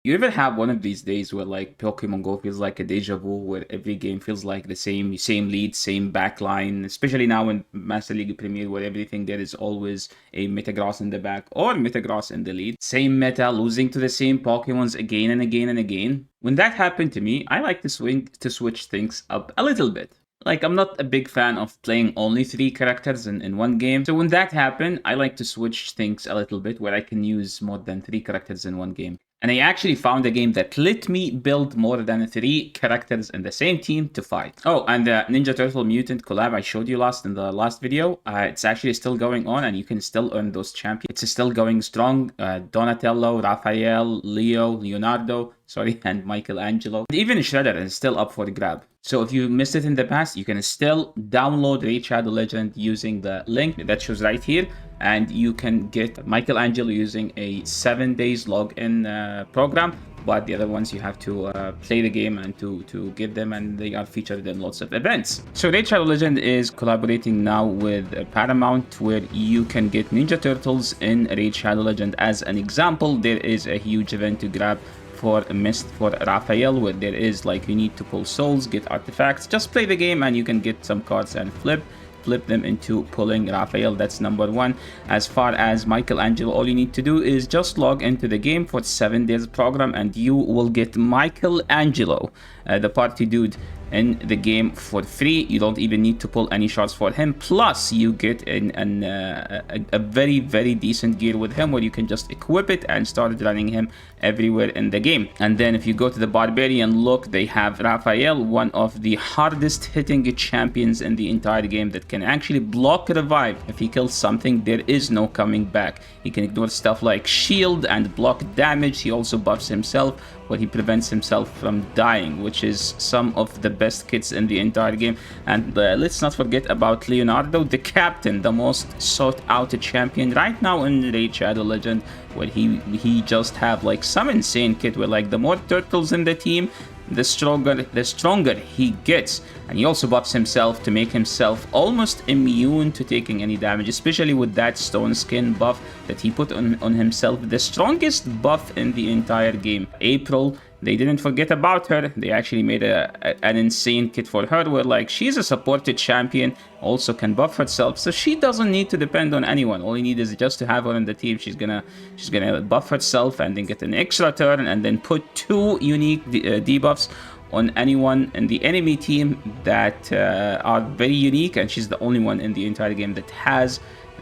You ever have one of these days where like Pokemon Go feels like a deja vu, where every game feels like the same lead, same backline, especially now in Master League Premier, where everything there is always a Metagross in the back or Metagross in the lead. Same meta, losing to the same Pokemons again and again and again. When that happened to me, I like to switch things up a little bit. Like, I'm not a big fan of playing only 3 characters in one game. So when that happened, I like to switch things a little bit where I can use more than 3 characters in one game. And I actually found a game that let me build more than 3 characters in the same team to fight. Oh, and the Ninja Turtle Mutant collab I showed you in the last video, it's actually still going on and you can still earn those champions. It's still going strong. Donatello, Raphael, Leo, Leonardo, and Michelangelo. And even Shredder is still up for the grab. So if you missed it in the past, you can still download Raid Shadow Legend using the link that shows right here. And you can get Michelangelo using a 7 days login program. But the other ones you have to play the game and to get them, and they are featured in lots of events. So Raid Shadow Legend is collaborating now with Paramount, where you can get Ninja Turtles in Raid Shadow Legend. As an example, there is a huge event to grab for Raphael, where there is like you need to pull souls, get artifacts. Just play the game and you can get some cards and flip them into pulling Raphael. That's number 1. As far as Michelangelo, all you need to do is just log into the game for 7 days program and you will get Michelangelo, the party dude, in the game for free. You don't even need to pull any shards for him. Plus, you get a very, very decent gear with him, where you can just equip it and start running him everywhere in the game. And then if you go to the Barbarian, look, they have Raphael, one of the hardest hitting champions in the entire game, that can actually block revive. If he kills something, there is no coming back. He can ignore stuff like shield and block damage. He also buffs himself, where he prevents himself from dying, which is some of the best kits in the entire game. And let's not forget about Leonardo, the captain, the most sought out champion right now in Raid Shadow Legend, where he just have like some insane kit where like the more turtles in the team, the stronger he gets. And he also buffs himself to make himself almost immune to taking any damage, especially with that stone skin buff that he put on himself, the strongest buff in the entire game. April, they didn't forget about her. They actually made an insane kit for her, where like she's a supported champion, also can buff herself, so she doesn't need to depend on anyone. All you need is just to have her in the team. She's gonna buff herself and then get an extra turn and then put 2 unique debuffs on anyone in the enemy team that are very unique, and she's the only one in the entire game that has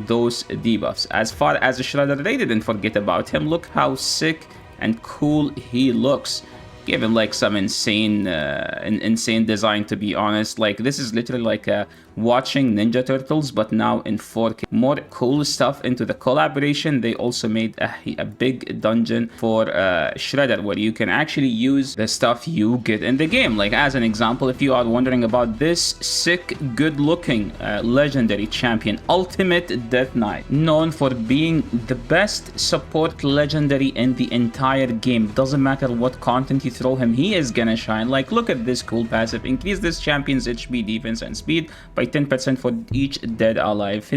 those debuffs. As far as Shredder, they didn't forget about him. Look how sick and cool he looks. Give him like some insane design, to be honest. Like, this is literally like watching Ninja Turtles, but now in 4K. More cool stuff into the collaboration. They also made a big dungeon for Shredder, where you can actually use the stuff you get in the game. Like, as an example, if you are wondering about this sick, good-looking legendary champion, Ultimate Death Knight, known for being the best support legendary in the entire game. Doesn't matter what content you throw him, he is gonna shine. Like, look at this cool passive. Increase this champion's HP, defense, and speed by 10% for each dead ally. If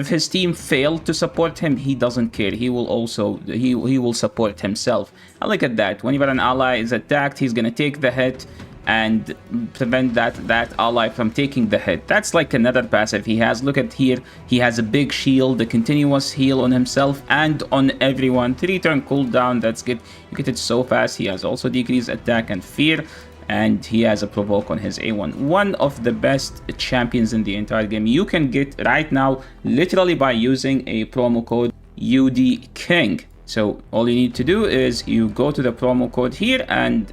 his team failed to support him, he doesn't care. He will also he will support himself. And look at that. Whenever an ally is attacked, he's gonna take the hit and prevent that ally from taking the hit. That's like another passive he has. Look at here, he has a big shield, a continuous heal on himself and on everyone. 3-turn cooldown, that's good. You get it so fast. He has also decreased attack and fear, and he has a provoke on his A1. One of the best champions in the entire game. You can get right now literally by using a promo code UDKING. So all you need to do is you go to the promo code here and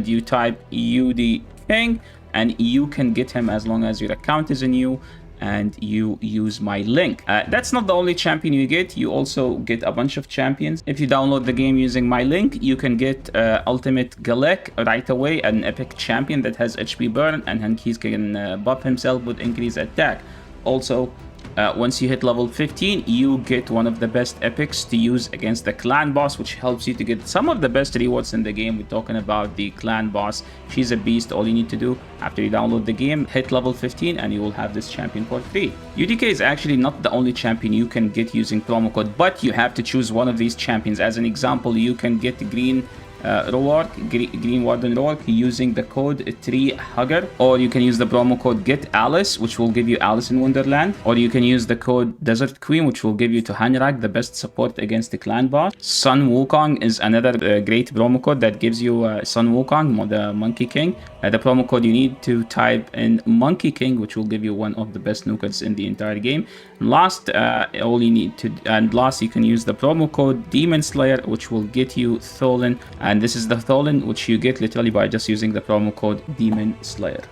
you type UDKING, and you can get him as long as your account is new and you use my link. That's not the only champion you get. You also get a bunch of champions. If you download the game using my link, you can get Ultimate Galek right away, an epic champion that has HP burn, and he can buff himself with increased attack. Also, Once you hit level 15, you get one of the best epics to use against the clan boss, which helps you to get some of the best rewards in the game. We're talking about the clan boss. She's a beast. All you need to do after you download the game, hit level 15 and you will have this champion for free. UDK is actually not the only champion you can get using promo code, but you have to choose one of these champions. As an example, you can get Ruarc, Greenwarden Ruarc using the code TREEHUGGER, or you can use the promo code GETALICE, which will give you Alice in Wonderland, or you can use the code DESERTQUEEN, which will give you Tuhanarak, the best support against the clan boss. Sun Wukong is another great promo code that gives you Sun Wukong, the Monkey King. The promo code you need to type in Monkey King, which will give you one of the best nukets in the entire game. Last, you can use the promo code DEMONSLAYER, which will get you Tholin, and this is the Tholin which you get literally by just using the promo code DEMONSLAYER.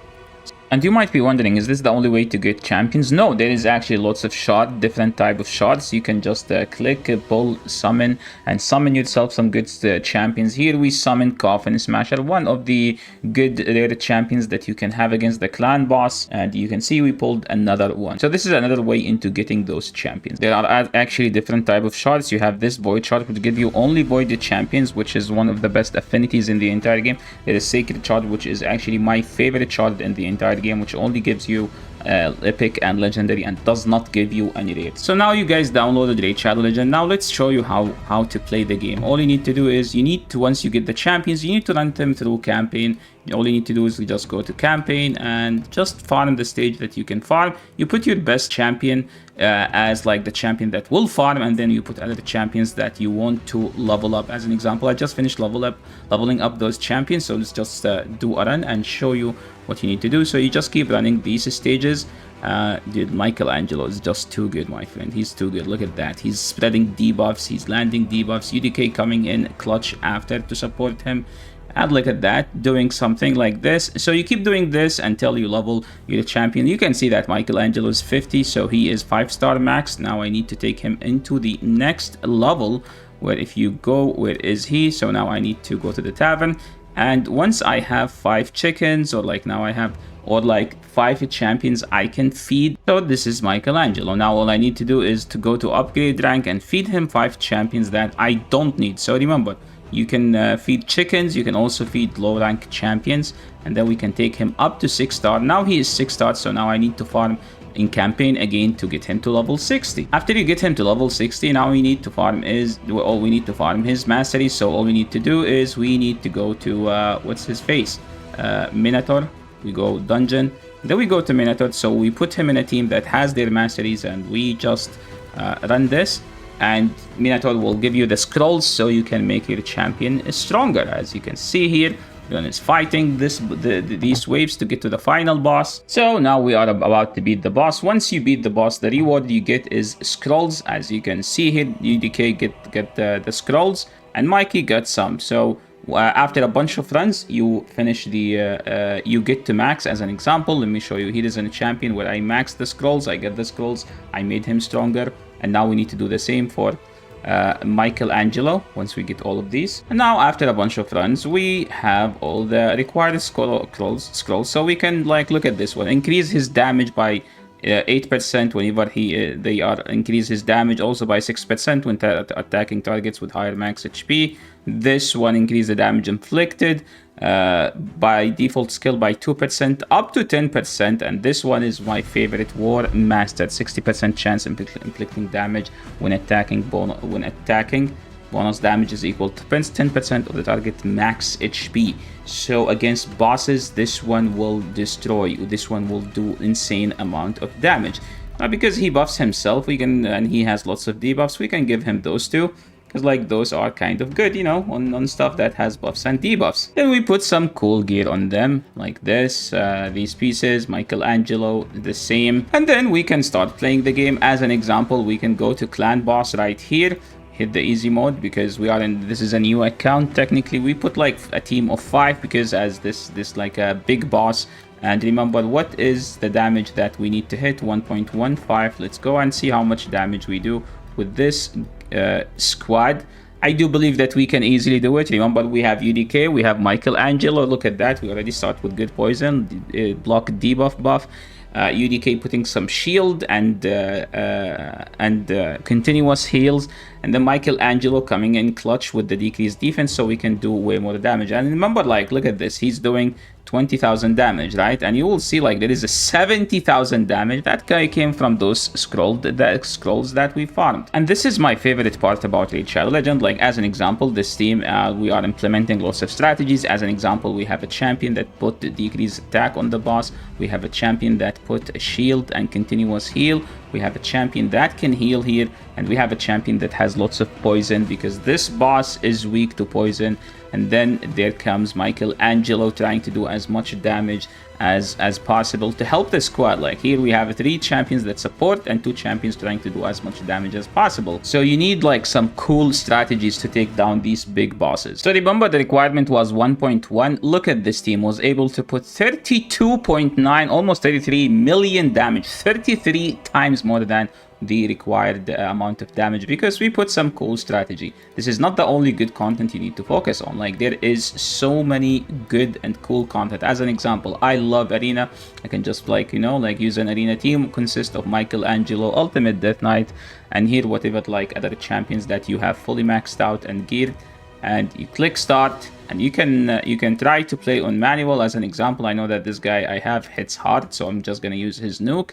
And you might be wondering, is this the only way to get champions? No, there is actually lots of shards, different type of shards. You can just click, pull, summon, and summon yourself some good champions. Here we summon Coffin Smasher, one of the good rare champions that you can have against the clan boss. And you can see we pulled another one. So this is another way into getting those champions. There are actually different type of shards. You have this void shard, which give you only voided champions, which is one of the best affinities in the entire game. There is sacred shard, which is actually my favorite shard in the entire game, which only gives you epic and legendary and does not give you any rare. So now you guys downloaded Raid Shadow Legend. Now let's show you how to play the game. All you need to do is once you get the champions, you need to run them through campaign. All you need to do is just go to campaign and just farm the stage that you can farm. You put your best champion as like the champion that will farm, and then you put other champions that you want to level up. As an example, I just finished leveling up those champions, so let's just do a run and show you what you need to do. So you just keep running these stages. Dude, Michelangelo is just too good, my friend. He's too good. Look at that. He's spreading debuffs, he's landing debuffs, UDK coming in clutch after to support him. And look at that, doing something like this. So you keep doing this until you level your champion. You can see that Michelangelo is 50, so he is 5-star max. Now I need to take him into the next level, where if you go, where is he? So now I need to go to the tavern. And once I have 5 chickens, or like now I have, or like 5 champions I can feed. So this is Michelangelo. Now all I need to do is to go to upgrade rank and feed him 5 champions that I don't need. So remember, you can feed chickens, you can also feed low rank champions, and then we can take him up to 6-star. Now he is 6-star, so now I need to farm in campaign again to get him to level 60. After you get him to level 60, now we need to farm his mastery. So all we need to do is we need to go to what's his face, Minotaur. We go dungeon, then we go to Minotaur. So we put him in a team that has their masteries, and we just run this, and Minotaur will give you the scrolls so you can make your champion stronger. As you can see here, Gun is fighting these waves to get to the final boss. So now we are about to beat the boss. Once you beat the boss, the reward you get is scrolls. As you can see here, UDK get the scrolls, and Mikey got some. So after a bunch of runs, you finish the you get to max. As an example, let me show you. Here is a champion where I maxed the scrolls. I get the scrolls, I made him stronger, and now we need to do the same for Michelangelo once we get all of these. And now after a bunch of runs, we have all the required scrolls, so we can like look at this one. Increase his damage by 8% whenever they are increase his damage, also by 6% when attacking targets with higher max HP. This one increase the damage inflicted by default skill by 2% up to 10%, and this one is my favorite, War Mastered, 60% chance inflicting damage when attacking. Bonus damage is equal to 10% of the target max HP. So against bosses, this one will destroy you. This one will do insane amount of damage. Now because he buffs himself, and he has lots of debuffs, we can give him those two, because like those are kind of good, you know, on stuff that has buffs and debuffs. Then we put some cool gear on them like this, these pieces, Michelangelo the same, and then we can start playing the game. As an example, we can go to clan boss right here, hit the easy mode, because this is a new account. Technically we put like a team of 5, because as this like a big boss. And remember, what is the damage that we need to hit? 1.15. Let's go and see how much damage we do with this squad. I do believe that we can easily do it. Remember, we have UDK, we have Michelangelo. Look at that, we already start with good poison, block debuff buff. UDK putting some shield and continuous heals, and then Michelangelo coming in clutch with the decreased defense so we can do way more damage. And remember, like, look at this, he's doing 20,000 damage, right? And you will see, like, there is a 70,000 damage that guy came from those scrolls that we farmed. And this is my favorite part about Raid Shadow Legend. Like, as an example, this team, we are implementing lots of strategies. As an example, we have a champion that put the decreased attack on the boss. We have a champion that put a shield and continuous heal. We have a champion that can heal here, and we have a champion that has lots of poison because this boss is weak to poison. And then there comes Michelangelo trying to do as much damage as possible to help the squad. Like, here we have 3 champions that support and 2 champions trying to do as much damage as possible. So you need like some cool strategies to take down these big bosses. So remember, the requirement was 1.1. Look at this team, was able to put 32.9, almost 33 million damage, 33 times more than the required amount of damage, because we put some cool strategy. This is not the only good content you need to focus on. Like, there is so many good and cool content. As an example, I love arena. I can just, like, you know, like, use an arena team consist of Michelangelo, Ultimate Death Knight, and here whatever like other champions that you have fully maxed out and geared, and you click start, and you can try to play on manual. As an example, I know that this guy I have hits hard, so I'm just gonna use his nuke.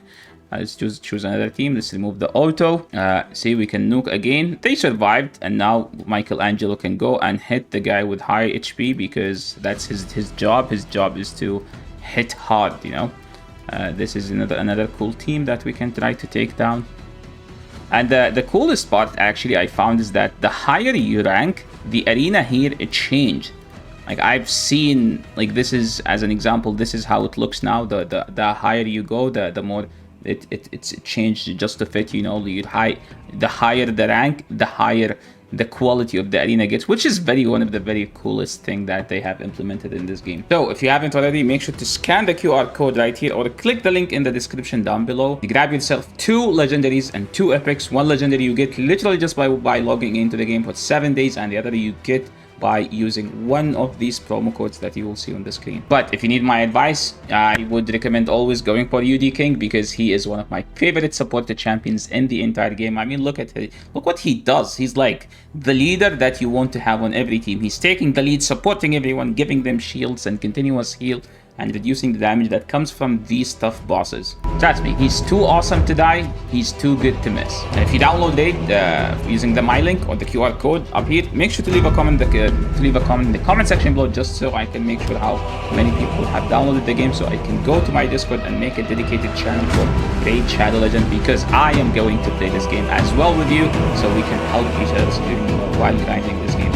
Let's choose another team. Let's remove the auto. See, we can nuke again. They survived, and now Michelangelo can go and hit the guy with high HP because that's his job. His job is to hit hard, you know. This is another cool team that we can try to take down. And the coolest part, actually, I found is that the higher you rank, the arena here, it changed. Like, I've seen, like, this is, as an example, this is how it looks now. The higher you go, the more it's changed just to fit, you know, the higher the rank, the higher the quality of the arena gets, which is one of the very coolest thing that they have implemented in this game. So if you haven't already, make sure to scan the QR code right here or click the link in the description down below. You grab yourself 2 legendaries and 2 epics. 1 legendary you get literally just by logging into the game for 7 days, and the other you get by using one of these promo codes that you will see on the screen. But if you need my advice, I would recommend always going for UDKING, because he is one of my favorite supported champions in the entire game. I mean, look what he does. He's like the leader that you want to have on every team. He's taking the lead, supporting everyone, giving them shields and continuous heal, and reducing the damage that comes from these tough bosses. Trust me, he's too awesome to die, he's too good to miss. And if you download it using the my link or the QR code up here, make sure to leave a comment in the comment section below, just so I can make sure how many people have downloaded the game, so I can go to my Discord and make a dedicated channel for Raid Shadow Legend, because I am going to play this game as well with you, so we can help each other while grinding this game.